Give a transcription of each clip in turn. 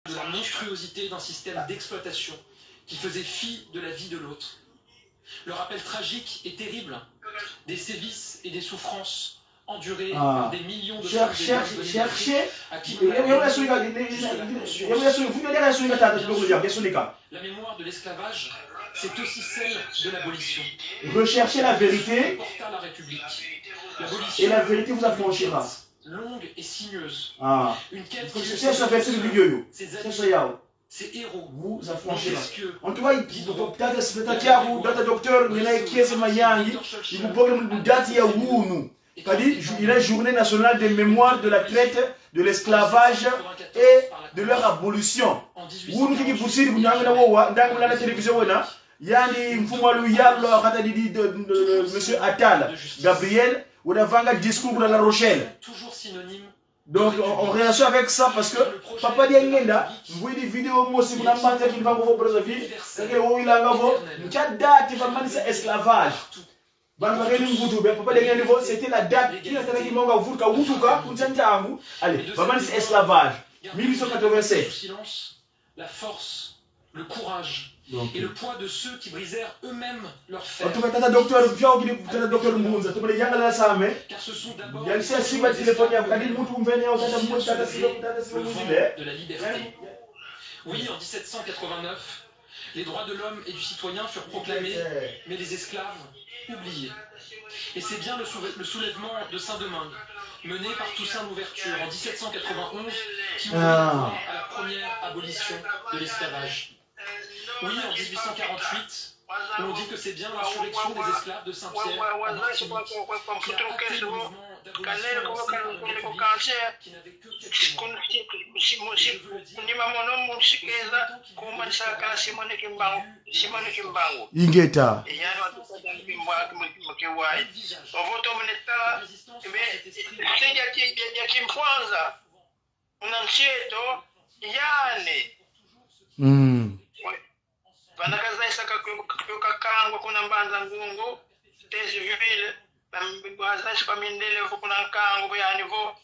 de la monstruosité d'un système d'exploitation qui faisait fi de la vie de l'autre. Le rappel tragique et terrible des sévices et des souffrances endurées par des millions de femmes à qui la mémoire de l'esclavage, c'est aussi celle de l'abolition. Recherchez la vérité Porta la République. et la vérité vous affranchira. Longue et sinueuse. Une quête qui C'est ce verset de vidéo. C'est ce yao. Ces héros vous affranchira. En tout cas, peut-être docteur, il y a qui est mayangi, il vous parle de date ya wunu. C'est-à-dire, il est journée nationale de mémoire de la traite, de l'esclavage et de leur abolition. Wunu qui poussent, vous n'avez pas la télévision, yani mfumalu yallo kata di monsieur Attal Gabriel ou davanga discours de La Rochelle. Toujours synonyme. Donc on réagit avec ça parce que papa di ngenda vous des vidéos mo si kuna manza ki bango vo prosofi que o ilanga vo ncha date va manisa esclavage. Bango ngeni mvutu be papa di ngenda vo c'était la date qui était qui monga vuka wutuka kunchanja angu allez va manisa esclavage 1887. Silence, la force, le courage. Et le poids de ceux qui brisèrent eux-mêmes leur fer. Car ce sont d'abord le vent de la liberté. Oui, en 1789, les droits de l'homme et du citoyen furent proclamés, mais les esclaves oubliés. Et c'est bien le soulèvement de Saint-Domingue, mené par Toussaint Louverture en 1791, qui ouvrit la voie à la première abolition de l'esclavage. Oui, en 1848, on dit que c'est bien l'insurrection des esclaves de Saint-Pierre en Martinique qui a acté le mouvement d'abolition lancé par la République qui n'avait que quelques mois. Je veux le dire, Ingeta. Vanakaza isaka kukakangwa kuna mbanza ngungu tezi vile bazashi kwa mindele kuna nkango yani vo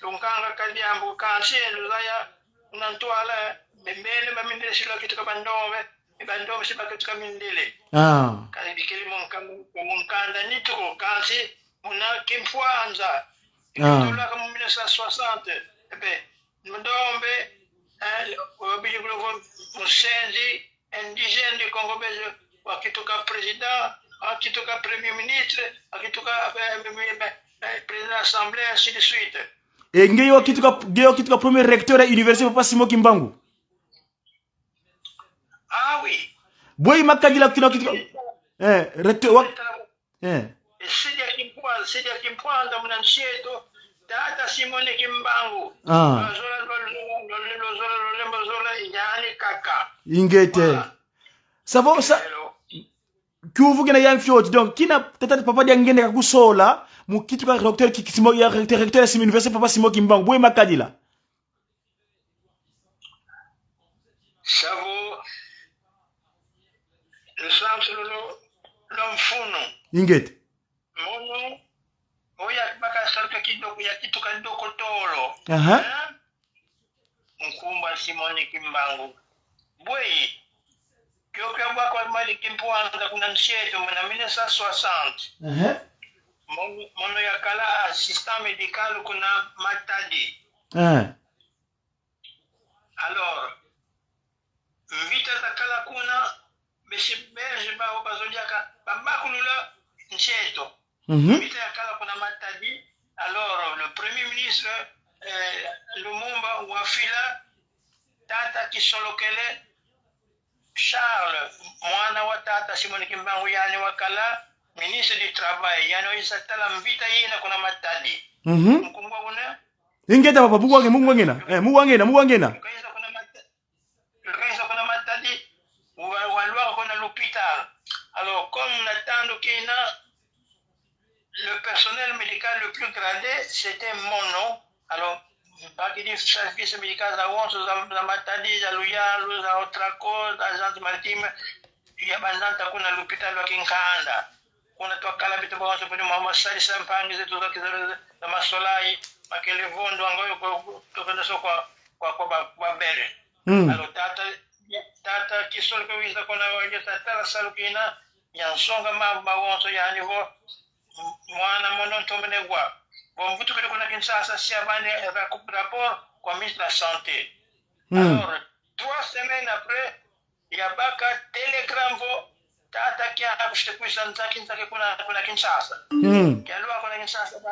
lunkanga kadyambo kanshelu zaya unantwala bembele bamindele shilo kitu kabandove bandove shiba kitu kamindele kali bikeli munkanda nituko kanshi muna kimfwanza tola kama 1960 ebe ndombe obijigulo musenzi indigène du Congo belge wakitoka président akitoka premier ministre akitoka président assemblée ainsi de suite et ngeyo kitoka premier recteur à université Papa Simon Kimbangu. Ah oui boy makadila kitoka recteur c'est kimpoanda mnamsheto data Simon Kimbangu ingete savo sa kuvu gena yang fiot donc kina tata papa dia ngende ka kusola mu kitu ka recteur ki kisimo ya recteur sim université Papa Simon Kimbangu boy makadila savo le centre l'homme funo ingete mono oya baka sarka kidogo ya kitu kadoko tolo Nkumba Simon Kimbangu boy kyoka bako mali kimpoanza kuna msheto mna 1960 mono ya kala assistant médical kuna Matadi alors vita takala kuna beshibeje bao bazodiaka babakulula msheto vita ya kala kuna Matadi alors le premier ministre Lumumba wafila tata kisolokele Charles mwana wa tata Simon Kimbangu yani wakala ministre du travail yani isatala mvita yina kuna Matadi mkungwa kuna ingeta papa bugwange mugwangena kaisa kuna Matadi walwa kuna l'hôpital alors comme natando kina le personnel médical le plus gradé c'était mon nom alors baki di service médical za wonso za Matadi za Luyalu za Otraco za agence maritime ya banzanta kuna l'hôpital wa Kinkanda kuna twakala bitu kwa wonso pedi mama sali sampangi zetu za masolai makele vondo angoyo kwa tokana so kwa bere Alors tata kisol ko winda ko na waje tata salukina yan songa ma wonso ya nivo mwana monon to menegwa bon butu ko na Kinshasa siabane rapport kwa ministre de la santé. Alors 3 semaines après il y a baka telegram tata kia akushte kuisanta kinzake kuna Kinshasa kialua kuna Kinshasa ba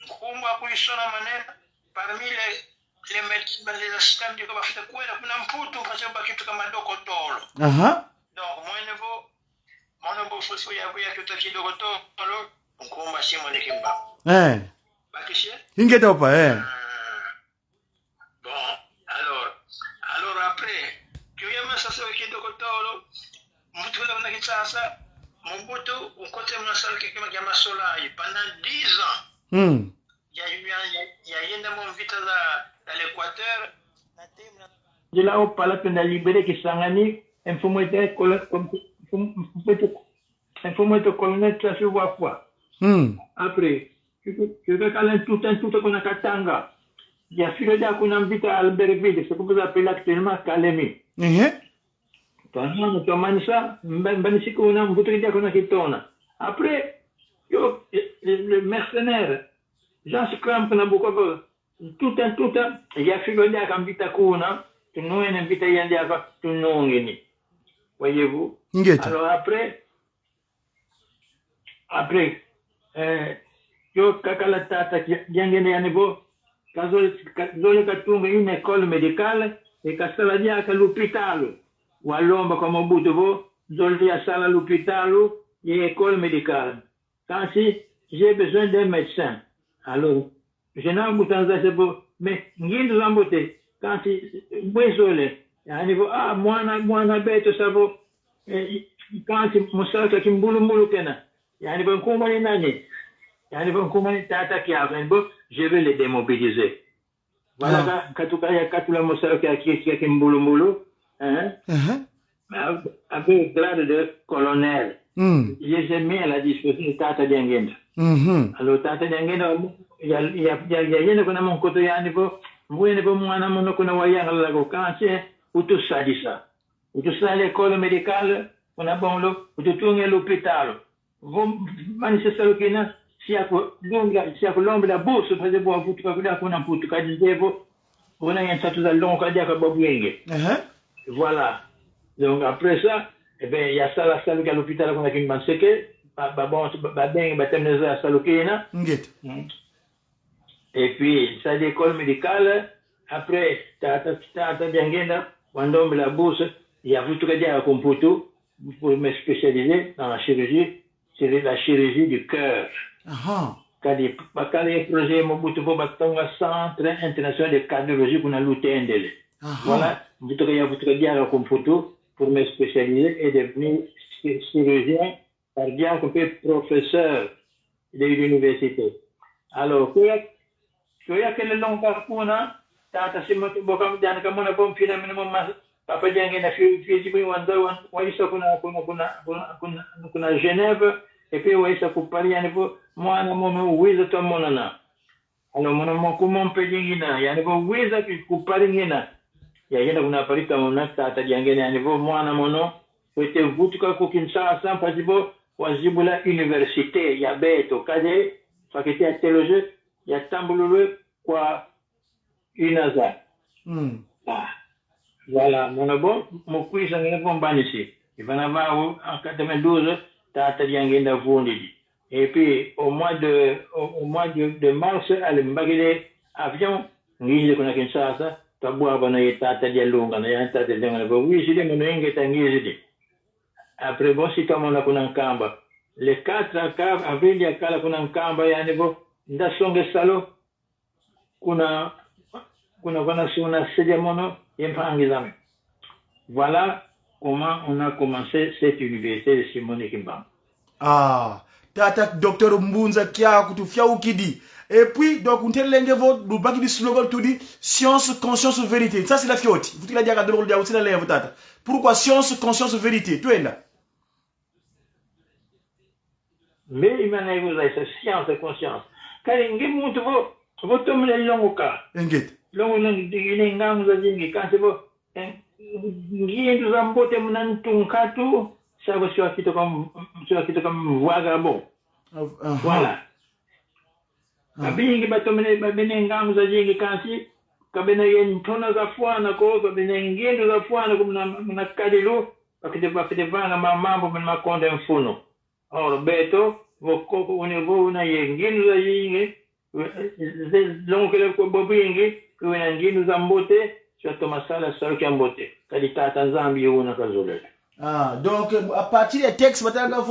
kumba kuisona maneno parmi les assistants du gouvernement fait quoi kuna mputu kwa sababu kitu kama dokotolo donc mon faut ya kitu kidogo tolo kumba simo nikimba bakishe ingeta pa bon alors après kuyama sasa kidogo tolo mtu kuna Kinshasa Mobutu ukote mnasalike kama jamaa Solai pendant 10 ans il y a yenda mon vita dans l'Équateur de là au pala pena libéré qui sangani informete colonel ça se voit quoi après tu veux caler tout qu'on a Katanga il y a filo da kuna vita Albertville c'est comme ça appelle actuellement Kalemi tu manges ça ben si qu'on a un bouton de kuna kitona après le mercenaire Jean Scramp na beaucoup tout il y a filo da kan vita kuna tu nous en vita yandi aka tu nongeni voyez-vous alors après yo kakala tata jangene yanibo kazole katunga une école médicale et kasala dia ka l'hôpital walomba kwa Mobutu vo zoli ya sala l'hôpital et école médicale quand si j'ai besoin d'un médecin alors je n'ai pas c'est bon mais ngindo zambote quand si bwezole yani mwana beto sabo quand si musaka kimbulu kena yani bon kuma ni nani yani bon kuma ni tata ki bon je vais les démobiliser voilà katuka ya katula musaka ki kimbulu avec grade de colonel j'ai mis à la disposition tata Diangenda alors tata Diangenda ya yene kuna monkoto yani bo mwene bo mwana mono kuna wayanga la go kanche utusadisa utusale école médicale kuna bonlo ututunge l'hôpital vom manise salukina siako lombe la bourse parce que bo futu ka kuna mputu ka dizevo ona yantatu za lonka dia ka babwenge voilà donc après ça ben ya sala saluka l'hôpital kuna kimbanseke bon ben batemneza salukina et puis ça l'école médicale après tata Diangenda wandombe la bourse il y a tout cas à computo pour me spécialiser dans la chirurgie du cœur quand les projets Mobutu pour batonga centre international de cardiologie pour na lutendele voilà tout cas à computo pour me spécialiser et devenir chirurgien cardiaque professeur de l'université alors ya kele longa kuna tata sima boka mjana kama na bom fina mimi mama papa jange na fizi bi wanda waisa kuna Genève et puis waisa ku Paris yani bo mwana momo wiza to monana alors mwana mo ku Montpellier ngina yani bo wiza ku Paris ngina ya yenda kuna Paris tamona tata jange yani bo mwana mono wote vutuka ku Kinshasa pasibo wazibula université ya beto kaje faculté ya théologie ya tambululu kwa inaza voilà mon bon mon quiz ngene bombanisi ivana vao en 92 tata Diangenda vondidi et puis au mois de mars elle mbagile avion ngije kuna Kinshasa tabwa bana tata Dialunga na tata Dialunga bo wishile mnonge tangizidi après bon si kama na kuna nkamba le 4 avril ya kala kuna nkamba yani bo ndasonge salo kuna suna sedemono yempangizame voilà comment on a commencé cette université de Simone Kimbangu tata docteur Mbunza kia kutufia ukidi et puis donc untelenge vo dubaki di slogan tout dit science conscience vérité ça c'est la fioti vous la diaga dolo dia usina levo tata pourquoi science conscience vérité tu es là mais il m'a dit vous avez science et conscience quand il ngi mutu vo tomle longoka engete longo ngine ngangu za jingi kansibo ngiyendu za mbote mnantunkatu sabo sio kitu kama vagabond. Voilà. Kabingi batomene babene ngangu za jingi kansi kabene yentona za fwana ko kabene ngendu za fwana kumna kadilu bakite vanga mambo makonde mfuno. Or beto vokoko una yengendu za jingi longo kele ko bobingi kuna ngendu za mbote masala saluki mbote kaditata nzambi yuna kazolele. Donc à partir des textes maintenant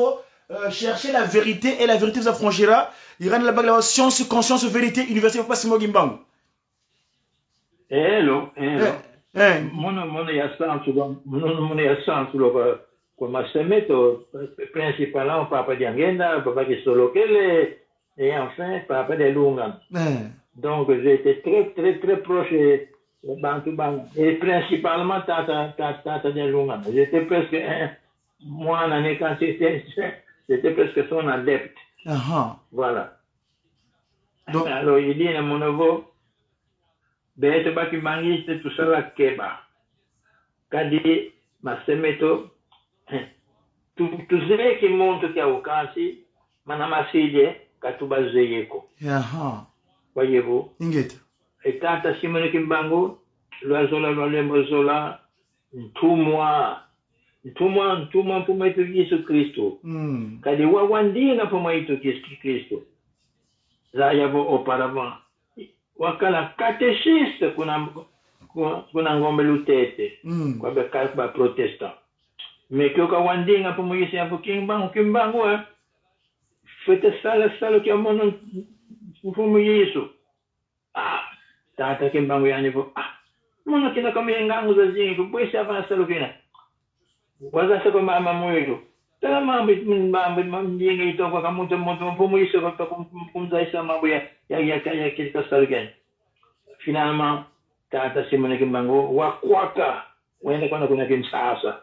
chercher la vérité et la vérité vous affranchira. Il rend la bague la science, conscience, vérité, université pas si mogimbangu. Hello. Mon ya santu lo kwa masemeto principalement papa diangenda papa qui solokele et enfin papa de lunga. Donc j'étais très proche Bantu Bang et principalement Tata de Lunga. J'étais presque moi en année quand j'étais presque son adepte. Voilà. Donc, alors il dit à mon nouveau Bête Baki Bangiste tout ça la Keba. Kadi Masemeto tout ce qui monte qui a au Kansi Manamaside Katuba Zeyeko. Voyez-vous? Et Tata Simone Kimbangu, l'oiseau, tout moi pour mettre Jésus Christ. Kadi wawandina pour mettre Jésus Christ. Là, il y avait auparavant. Wakala catéchiste kuna ngombe lutete. Kwa beka protestant. Mais que wandinga pour moi ici pour Kimbangu, faites ça qui a mon pour moi Jésus. Tata Kimbangu yani po mwana kina kama ngangu za zingi kubwesha hapa salukina waza sako mama mwetu tala mambo mjinga itoko kama mtu mpumuisho kwa kumzaisha mambo ya kitu salukina. Finalement Tata Simone Kimbangu wakwaka wenda kuna kimsasa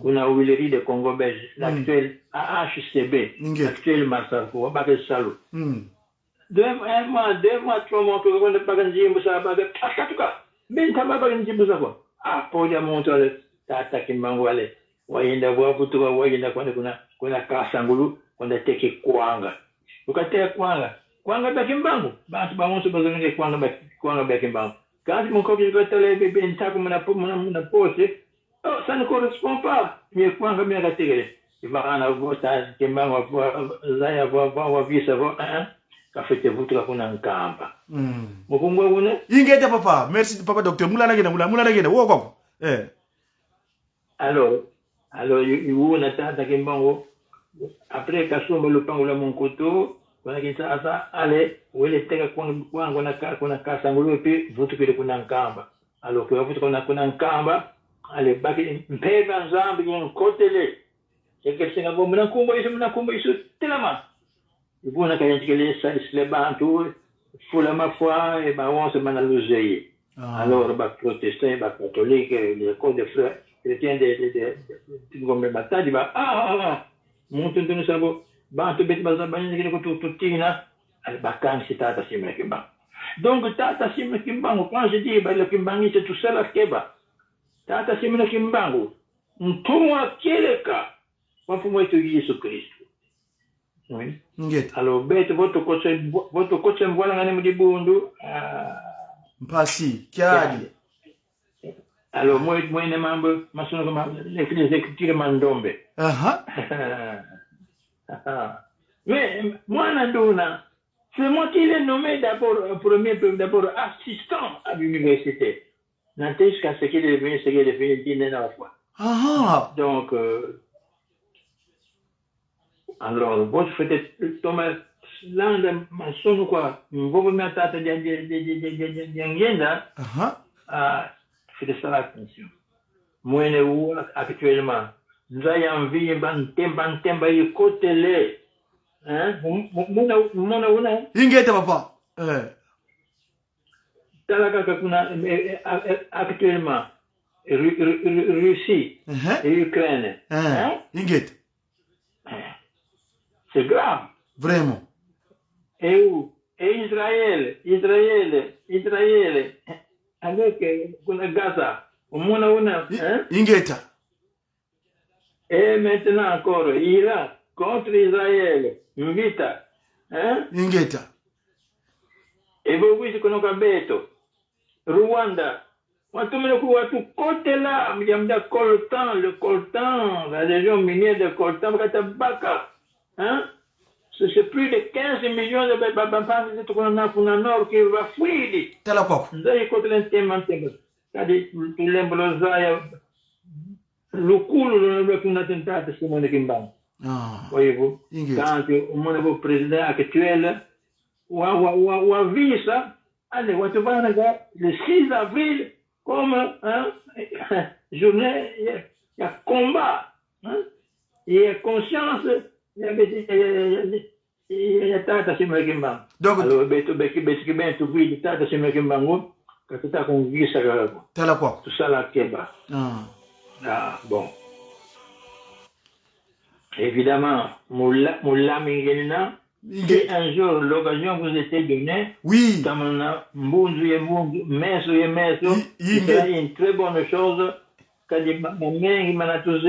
kuna Huilerie de Congo Belge l'actuel AHCB l'actuel Marsako wabake salu 2 mois, 3 mois, que on ne pas gagner, ça va être takatuka. Mais ça va pas gagner, ça quoi. Pour les montrer, Tata Kimbangu, wayenda voir pour toi, wayenda kuna kasangulu, on a teke kwanga. Ukateka kwanga ba Kimbangu. Bantu ba monso bazonge kwanga ba Kimbangu. Quand mon copain va te lever, ben ta comme na pose, ça ne correspond pas. Mais kwanga me ga tegele. Il va en avoir ta Kimbangu va voir visa va kafete vutra kuna nkamba mukungwa une ingete papa merci papa docteur mulana gena wo kwako alors una Tata Kimbangu après kasomba lupango la monkoto kuna kinsa ale wele teka kwangu na kasangulu pe vutu kile kuna nkamba alors kwa vutu kuna nkamba ale baki mpeva nzambi nkotele yekesinga bo mnakumba isu telama ibuna kayantikele le bantu fula ma foi et ba on se manaluzeye. Alors ba protestant ba catholique les codes de frères chrétiens de ngombe batadi ba muntu ntunu sabo bantu bet bazabanye ngene ko tutina al bakan si Tata Simone Kimbangu. Donc Tata Simone Kimbangu quand je dis ba le Kimbangu c'est tout ça la keba. Tata Simone Kimbangu mtumwa keleka kwa mfumo wetu Yesu Kristo. Oui. Alors, bête, votre coach voilà ngane mudibundu. Mpasi, kiadi. Alors, moi ne mambo, masono comme les écritures mandombe. Mais, moi, Nanduna, c'est moi qui l'ai nommé d'abord assistant à l'université. N'entends qu'à ce qu'il est devenu dans la foi. Donc, alors, votre fête Thomas Land, ma son quoi, vous me tata d'Angenda, faites ça attention. Moi, actuellement, nous avons envie de temba y côté hein, mon ingete papa, talaka kuna actuellement, Russie et Ukraine, ingete. C'est grave. Vraiment. Et où? Et Israël. avec Gaza. Hein? Et maintenant encore, Iran contre Israël, Invita. Hein? Et vous voyez ce qu'on a beto. Rwanda. Watu côté là, il y a le coltan, la région minière de coltan, hein? C'est plus de 15 millions de babans qui sont dans le nord qui va fuir. T'as la porte. Vous avez côté l'intérêt. C'est-à-dire, tout l'emblosaille, le cool, le attentat de Simone Kimban. Voyez-vous, quand le président actuel, ou a vu ça, allez, le 6 avril, comme journée, il y a combat, il y a conscience, il y a tata Simone Kimban. Alors, tout vide, tata Simone Kimban, quand tu as conduit ça, tout ça là, Keba. Bon. Évidemment, Moula Mingelina, si un jour l'occasion vous était donnée, oui, c'est une très bonne chose. Quand il m'a tous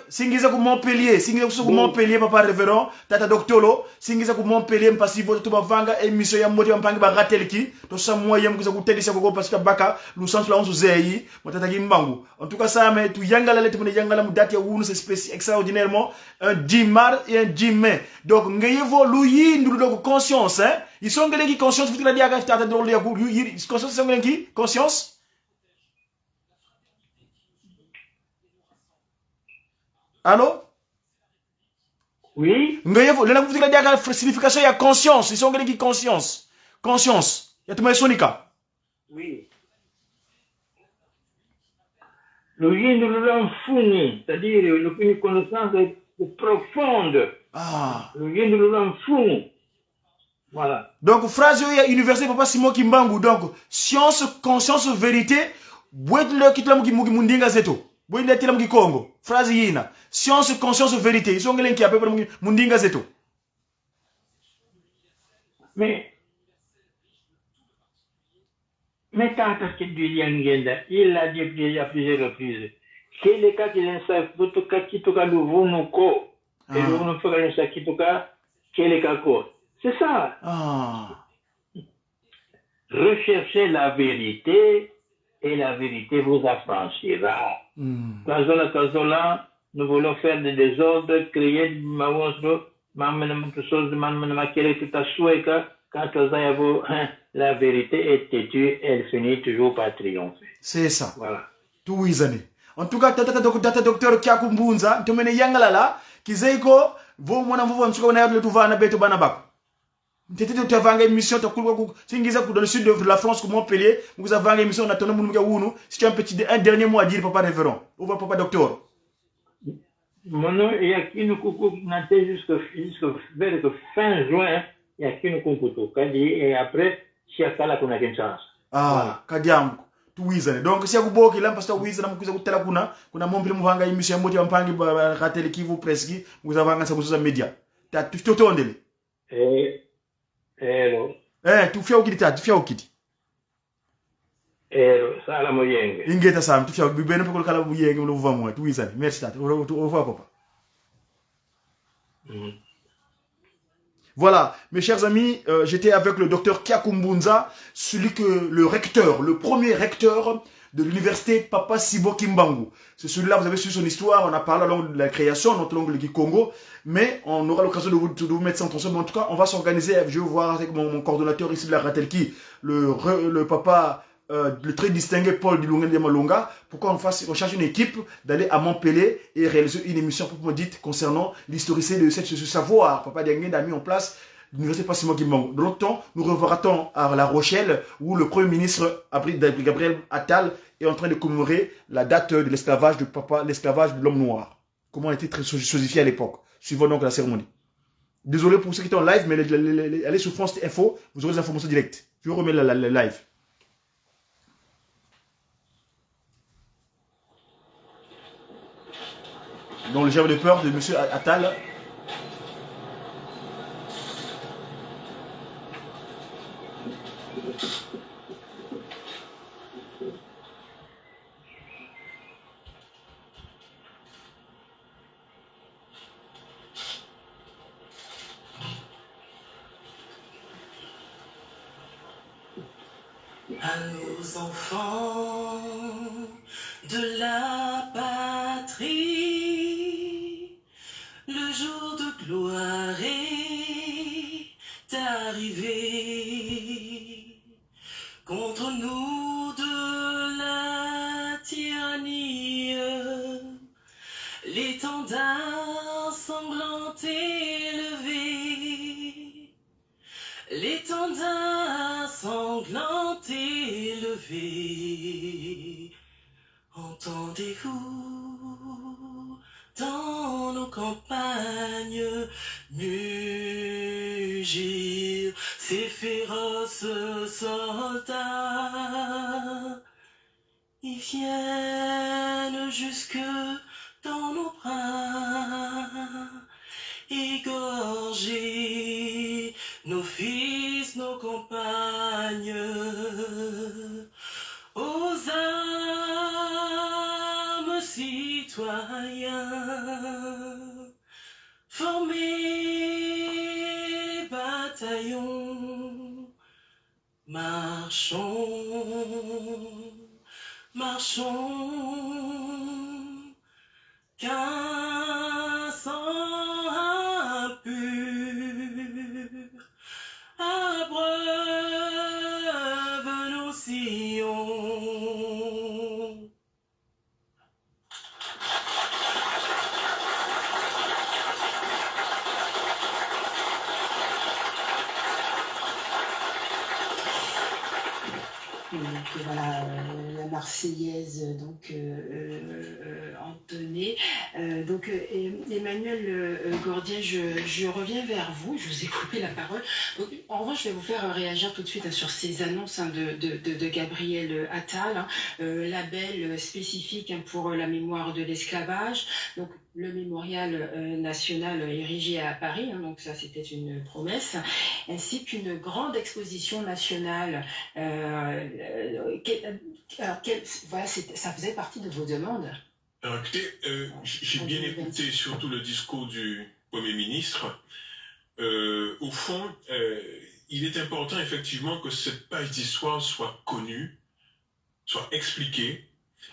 singiza ku Montpellier, singiza ku Montpellier papa révérend tata doctolo, singiza ku Montpellier mpasivo to bavanga émission ya moti mpangi ba ratelki to sa moyen kuza kutelisa ko parce que baka lu centre la on zeyi motata ki mbangu. En tout cas ça mais tu yangala lete mone yangala mu date ya wunu c'est spécial extraordinairement un 10 mars et un 10 mai. Donc ngayevo lu yindu do conscience hein. Ils sont ngene ki conscience futi la dia ka tata do ya conscience sont ngene ki conscience. Allô? Oui. Mais vous avez dit la signification, il y a conscience. Ils sont qui conscience. Conscience. Il y a tout le sonika. Oui. Le yin de l'homme fourni, c'est-à-dire une connaissance profonde. Ah. Le yin de l'homme fourni. Voilà. Donc, phrase il y a université, papa Simon Kimbangu. Donc, science, conscience, vérité. Bouet le kitlam ki mundinga zeto. Bouet le tilam ki Congo. Phrase yina. Science, conscience, vérité. Ils sont ngelen qui a peu près mundinga zeto. Mais tata ce qu'il il l'a dit à plusieurs reprises. Quel est le cas qu'il insiste pour tout cas qui toka le vonuko et le vonuko qu'il insiste qui toka quel est le cas quoi. C'est ça. Recherchez la vérité et la vérité vous affranchira. Kazola, nous voulons faire des désordres, créer des monstres, quand la vérité est têtue, elle finit toujours par triompher. C'est ça. Voilà. Tout isani. En tout cas, tata docteur Kyakumbunza, tumene yangalala, kizeiko, vo mwana mvuvu msuka wana yadle tuvana beto bana bako. Tete de tavanga émission ta kulwa singiza ku dans le sud de la France comme Montpellier, vous avez une émission on attend mon muga wunu, si tu as un dernier mot à dire papa révérend. Ou papa docteur. Mon nom il y a qui nous coucou nanté jusqu'à vers fin juin, il y a qui nous coucou kadi et après si akala kuna chance. Kadiam tu wizane. Donc si akuboki là parce que wizane mkuza kutela kuna Montpellier muvanga émission moti ampangi ba rateli kivu preski, vous avez ngasa kuzuza media. Ta tu tondele. Tu fais au kiti. Ça la moyenne. Ingeta sam, tu fais bien pour kala moyenne, on le voit moi, tout ça. Merci tata. Au revoir papa. Voilà, mes chers amis, j'étais avec le docteur Kyakumbunza, le premier recteur de l'université Papa Sibo Kimbangu. C'est celui-là, vous avez su son histoire, on a parlé à de la création, notre langue du Congo, mais on aura l'occasion de vous mettre ça en tension. Mais en tout cas, on va s'organiser, je vais voir avec mon coordonnateur ici de la Ratelki, le papa, le très distingué Paul Dilunga de Malonga, pour qu'on cherche une équipe d'aller à Montpellier et réaliser une émission proprement dite concernant l'historicité de ce savoir. Papa Diangue a mis en place l'université Passimo Kimbangu. De l'autre temps, nous reverrons à La Rochelle où le Premier ministre Gabriel Attal est en train de commémorer la date de l'esclavage de l'homme noir. Comment on était très chosifié à l'époque. Suivons donc la cérémonie. Désolé pour ceux qui étaient en live, mais allez sur France Info, vous aurez les informations directes. Je vous remets la live. Donc le chef de peur de M. Attal. À nos enfants de la patrie, le jour de gloire est arrivé. Contre nous de la tyrannie, l'étendard sanglant élevé, l'étendard sanglant élevé. Entendez-vous dans nos campagnes mugir ces féroces soldats? Ils viennent jusque dans nos bras, égorger nos fils, nos compagnes. Aux armes, citoyens, formez bataillon, marchons, marchons, qu'un sang impur abreuve nos sillons. Donc voilà, la Marseillaise donc entonnée. Donc Emmanuel Gordien, je reviens vers vous. Je vous ai coupé la parole. Donc, en revanche, je vais vous faire réagir tout de suite sur ces annonces de Gabriel Attal, label spécifique pour la mémoire de l'esclavage. Donc le mémorial national érigé à Paris, donc ça c'était une promesse, ainsi qu'une grande exposition nationale. Voilà, ça faisait partie de vos demandes. Alors écoutez, j'ai bien écouté surtout le discours du Premier ministre. Au fond, il est important effectivement que cette page d'histoire soit connue, soit expliquée,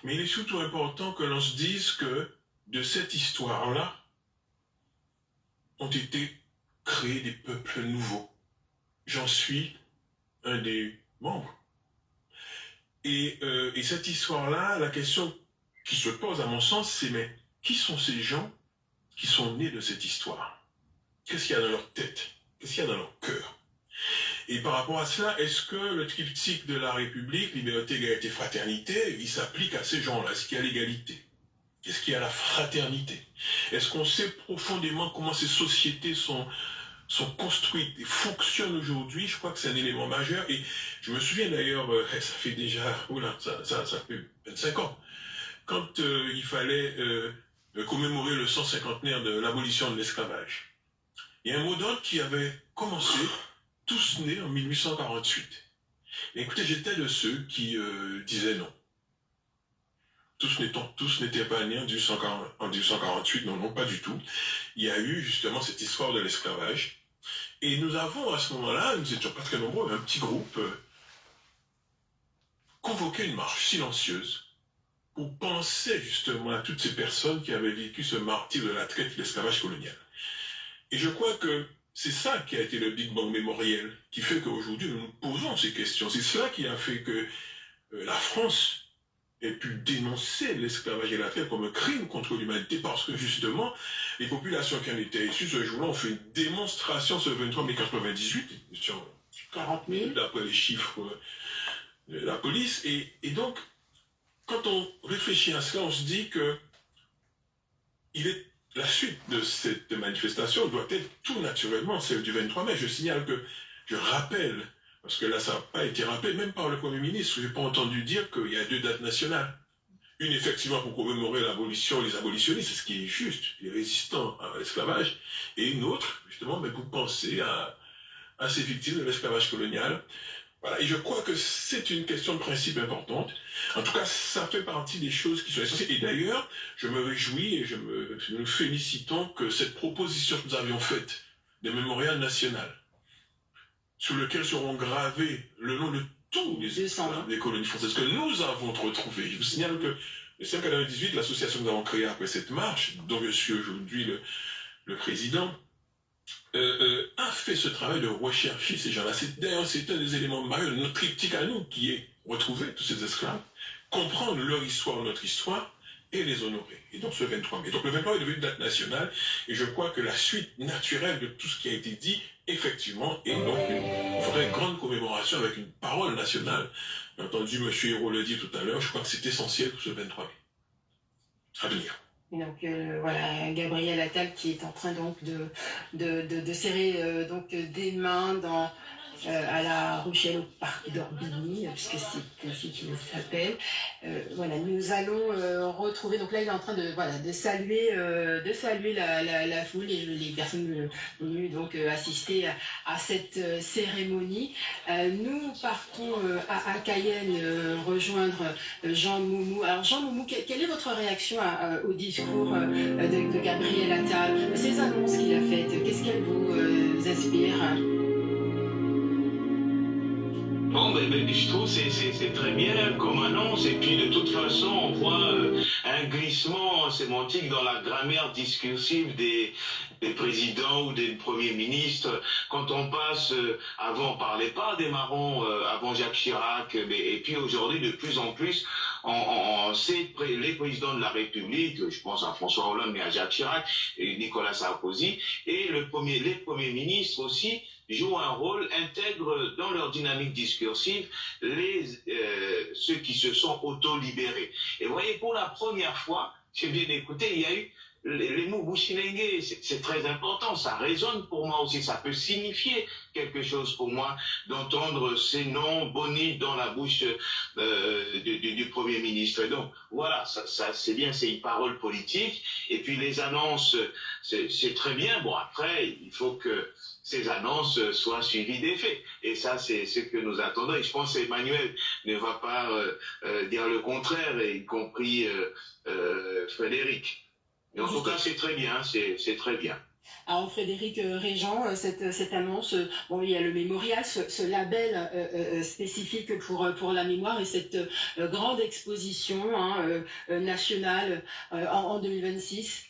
mais il est surtout important que l'on se dise que de cette histoire-là ont été créés des peuples nouveaux. J'en suis un des membres. Et cette histoire-là, la question qui se pose à mon sens, c'est mais qui sont ces gens qui sont nés de cette histoire? Qu'est-ce qu'il y a dans leur tête? Qu'est-ce qu'il y a dans leur cœur? Et par rapport à cela, est-ce que le triptyque de la République, liberté, égalité, fraternité, il s'applique à ces gens-là? Est-ce qu'il y a l'égalité? Est-ce qu'il y a la fraternité? Est-ce qu'on sait profondément comment ces sociétés sont construites et fonctionnent aujourd'hui? Je crois que c'est un élément majeur. Et je me souviens d'ailleurs, ça fait déjà, ça fait 25 ans, quand il fallait commémorer le 150e de l'abolition de l'esclavage. Il y a un mot d'ordre qui avait commencé, tous nés en 1848. Et écoutez, j'étais de ceux qui disaient non. Tous n'étaient pas nés en 1848, non, pas du tout. Il y a eu justement cette histoire de l'esclavage. Et nous avons à ce moment-là, nous n'étions pas très nombreux, un petit groupe, convoqué une marche silencieuse pour penser justement à toutes ces personnes qui avaient vécu ce martyre de la traite de l'esclavage colonial. Et je crois que c'est ça qui a été le Big Bang mémoriel, qui fait qu'aujourd'hui nous nous posons ces questions. C'est cela qui a fait que la France ait pu dénoncer l'esclavage et la traite comme un crime contre l'humanité, parce que justement, les populations qui en étaient issues ce jour-là ont fait une démonstration ce 23 mai 98, 40 000 d'après les chiffres de la police. Et donc, quand on réfléchit à cela, on se dit que la suite de cette manifestation doit être tout naturellement celle du 23 mai. Je signale que, je rappelle, parce que là ça n'a pas été rappelé, même par le Premier ministre, je n'ai pas entendu dire qu'il y a 2 dates nationales. Une effectivement pour commémorer l'abolition, les abolitionnistes, c'est ce qui est juste, les résistants à l'esclavage, et une autre, justement, mais pour penser à ces victimes de l'esclavage colonial. Voilà, et je crois que c'est une question de principe importante. En tout cas, ça fait partie des choses qui sont essentielles. Et d'ailleurs, je me réjouis et nous félicitons que cette proposition que nous avions faite des mémorial national, sur lequel seront gravés le nom de tous les esclaves des colonies françaises que nous avons retrouvés. Je vous signale que le 598, l'association que nous avons créée après cette marche, dont je suis aujourd'hui le président, a fait ce travail de rechercher ces gens-là. D'ailleurs, c'est un des éléments majeurs de notre triptyque à nous, qui est retrouver tous ces esclaves, comprendre leur histoire, notre histoire, et les honorer. Et donc ce 23 mai. Donc le 23 mai est devenu une date nationale, et je crois que la suite naturelle de tout ce qui a été dit, effectivement, est donc une vraie grande commémoration avec une parole nationale. J'ai entendu M. Hérault le dire tout à l'heure, je crois que c'est essentiel pour ce 23 mai. À venir. Donc voilà, Gabriel Attal qui est en train donc de serrer donc des mains à La Rochelle au parc d'Orbigny, puisque c'est ainsi qu'il s'appelle. Voilà, nous allons retrouver, donc là il est en train de saluer la foule et les personnes venues donc assister à cette cérémonie. Nous partons à Cayenne rejoindre Jean Moumou. Alors Jean Moumou, quelle est votre réaction au discours de Gabriel Attal, ces annonces qu'il a faites? Qu'est-ce qu'elles vous inspirent? Bon, je trouve que c'est très bien comme annonce, et puis de toute façon on voit un glissement sémantique dans la grammaire discursive des présidents ou des premiers ministres. Quand on passe, avant on parlait pas des marrons, avant Jacques Chirac, et puis aujourd'hui de plus en plus c'est les présidents de la République, je pense à François Hollande mais à Jacques Chirac et Nicolas Sarkozy, et les premiers ministres aussi jouent un rôle, intègrent dans leur dynamique discursive ceux qui se sont auto-libérés. Et vous voyez, pour la première fois, j'ai bien écouté, il y a eu les mots Bushinenge, c'est très important, ça résonne pour moi aussi, ça peut signifier quelque chose pour moi d'entendre ces noms bonnis dans la bouche du Premier ministre. Et donc voilà, ça c'est bien, c'est une parole politique, et puis les annonces, c'est très bien. Bon, après, il faut que ces annonces soient suivies des faits. Et ça, c'est ce que nous attendons. Et je pense qu'Emmanuel ne va pas dire le contraire, y compris Frédéric. Et en tout cas, c'est très bien, c'est très bien. Alors Frédéric Régent, cette annonce, bon, il y a le mémorial, ce label spécifique pour la mémoire, et cette grande exposition nationale en 2026.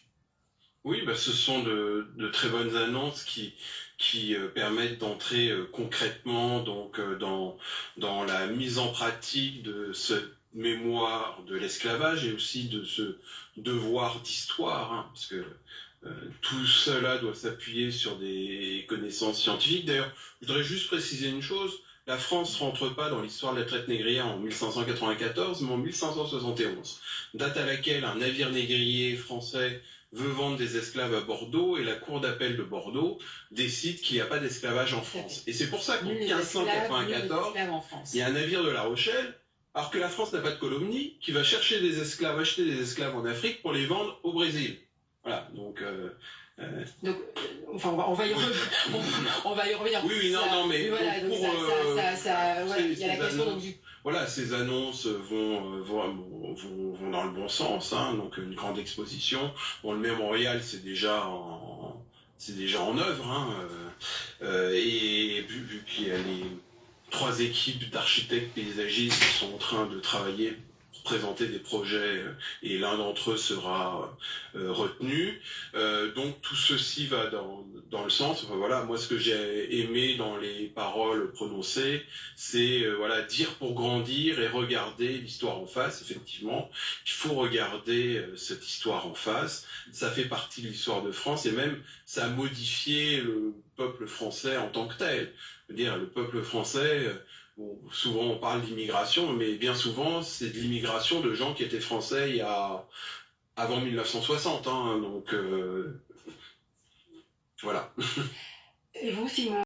Oui, ce sont de très bonnes annonces qui permettent d'entrer concrètement donc dans la mise en pratique de cette mémoire de l'esclavage, et aussi de ce devoir d'histoire, parce que tout cela doit s'appuyer sur des connaissances scientifiques. D'ailleurs, je voudrais juste préciser une chose: la France ne rentre pas dans l'histoire de la traite négrière en 1594, mais en 1571, date à laquelle un navire négrier français veut vendre des esclaves à Bordeaux, et la cour d'appel de Bordeaux décide qu'il n'y a pas d'esclavage en France. Et c'est pour ça qu'en 1594, il y a un navire de La Rochelle, alors que la France n'a pas de colonie, qui va chercher des esclaves, acheter des esclaves en Afrique pour les vendre au Brésil. Voilà, donc... enfin, on va y revenir. Oui, non, mais voilà, donc il y a la question du... Voilà, ces annonces vont dans le bon sens, donc une grande exposition. Bon, le mémorial, c'est déjà en œuvre, et vu qu'il y a les 3 équipes d'architectes paysagistes qui sont en train de travailler pour présenter des projets, et l'un d'entre eux sera retenu. Donc tout ceci va dans le sens, voilà, moi ce que j'ai aimé dans les paroles prononcées, c'est dire pour grandir et regarder l'histoire en face. Effectivement, il faut regarder cette histoire en face, ça fait partie de l'histoire de France, et même ça a modifié le peuple français en tant que tel. Je veux dire, le peuple français... Bon, souvent on parle d'immigration, mais bien souvent c'est de l'immigration de gens qui étaient français avant 1960, donc voilà. Et vous, Simon